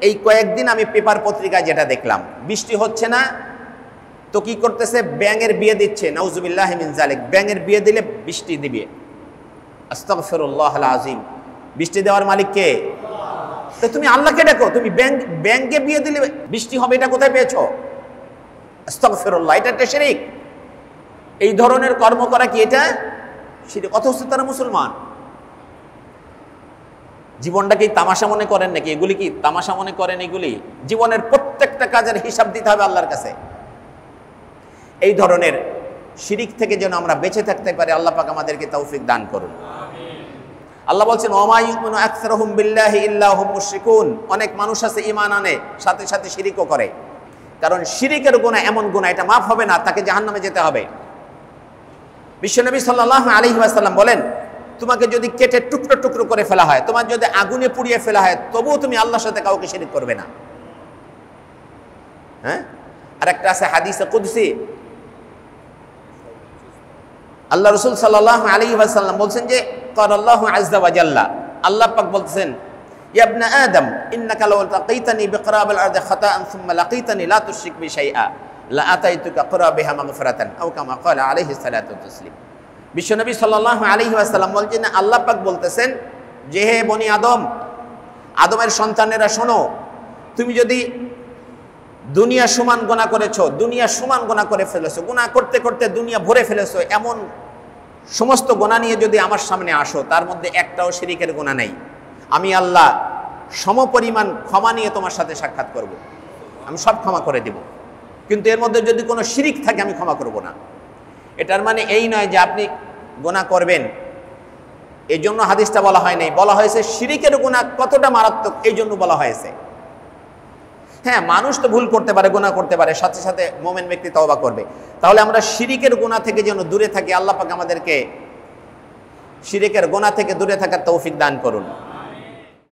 এই কয়েকদিন আমি পেপার পত্রিকায় যেটা দেখলাম, বৃষ্টি হচ্ছে না তো কি করতেছে, ব্যাঙের বিয়ে দিচ্ছে। নাউজুবিল্লাহি মিন যালিক। ব্যাঙের বিয়ে দিলে বৃষ্টি দিবে। আস্তাগফিরুল্লাহ আযীম। বৃষ্টি দেওয়ার মালিক কে? তো তুমি আল্লাহকে ডাকো, তুমি ব্যাঙকে বিয়ে দিলে বৃষ্টি হবে, এটা কোথায় পেয়েছো? আস্তাগফিরুল্লাহ। এটা একটা শিরক। এই ধরনের কর্ম করা কি এটা শিরক? অথচ তারা মুসলমান। জীবনটাকে তামাশা মনে করেন নাকি? এগুলি কি তামাশা মনে করেন? এগুলি জীবনের প্রত্যেকটা কাজের হিসাব দিতে হবে আল্লাহর কাছে। এই ধরনের শিরিক থেকে যেন আমরা বেঁচে থাকতে পারি, আল্লাহ পাক আমাদেরকে তৌফিক দান করুন। আল্লাহ বলছেন, ওমা ইউমিনু আকসারুহুম বিল্লাহি ইল্লা হুম মুশরিকুন। অনেক মানুষ আছে ঈমান আনে, সাথে সাথে শিরিকও করে। কারণ শিরিকের গুনাহ এমন গুনাহ, এটা মাফ হবে না, তাকে জাহান্নামে যেতে হবে। বিশ্বনবী সাল্লাল্লাহু আলাইহি ওয়াসাল্লাম বলেন, তোমাকে যদি কেটে টুকরো টুকরো করে ফেলা হয়, তোমার যদি আগুনে পুড়িয়ে ফেলা হয়, তবুও তুমি আল্লাহর সাথে কাউকে শিরিক করবে না। হ্যাঁ, আর একটা আছে হাদিসে কুদসি, আল্লাহ রাসূল সাল্লাল্লাহু আলাইহি ওয়াসাল্লাম বলছেন যে ক্বালাল্লাহু আযজা ওয়া জাল্লা, আল্লাহ পাক বলছেন, ইয়া ইবনা আদম ইন্নাকা লাউ তাকাইতানি বিকরাবিল আরদি খাতাআন সুম্মা লাকিতানি লা তুশরিক বি শাইআ লা আতাইতুকা কুরাবিহা মাগফিরাতান আও কামা ক্বালা আলাইহি সাল্লাতু ওয়া তাসলিম। বিশ্বনবী সাল্লাল্লাহু আলাইহি ওয়াসাল্লাম বলছেন, আল্লাহ পাক বলতেছেন যে হে বনি আদম, আদমের সন্তানেরা শোনো, তুমি যদি দুনিয়া সমান গুনাহ করেছো, দুনিয়া সমান গুনাহ করে ফেলেছো, গুনাহ করতে করতে দুনিয়া ভরে ফেলেছো, এমন সমস্ত গুনাহ নিয়ে যদি আমার সামনে আসো, তার মধ্যে একটাও শিরিকের গুনাহ নেই, আমি আল্লাহ সমপরিমাণ ক্ষমা নিয়ে তোমার সাথে সাক্ষাৎ করব। আমি সব ক্ষমা করে দেব, কিন্তু এর মধ্যে যদি কোনো শিরিক থাকে আমি ক্ষমা করব না। এটার মানে এই নয় যে আপনি গুনাহ করবেন, এই জন্য হাদিসটা বলা হয় নাই। বলা হয়েছে শিরিকের গুনাহ কতটা মারাত্মক, এই জন্য বলা হয়েছে। হ্যাঁ, মানুষ তো ভুল করতে পারে, গুনাহ করতে পারে, সাথে সাথে মুমিন ব্যক্তি তওবা করবে। তাহলে আমরা শিরিকের গুনাহ থেকে যেন দূরে থাকি, আল্লাহ পাক আমাদেরকে শিরিকের গুনাহ থেকে দূরে থাকার তৌফিক দান করুন।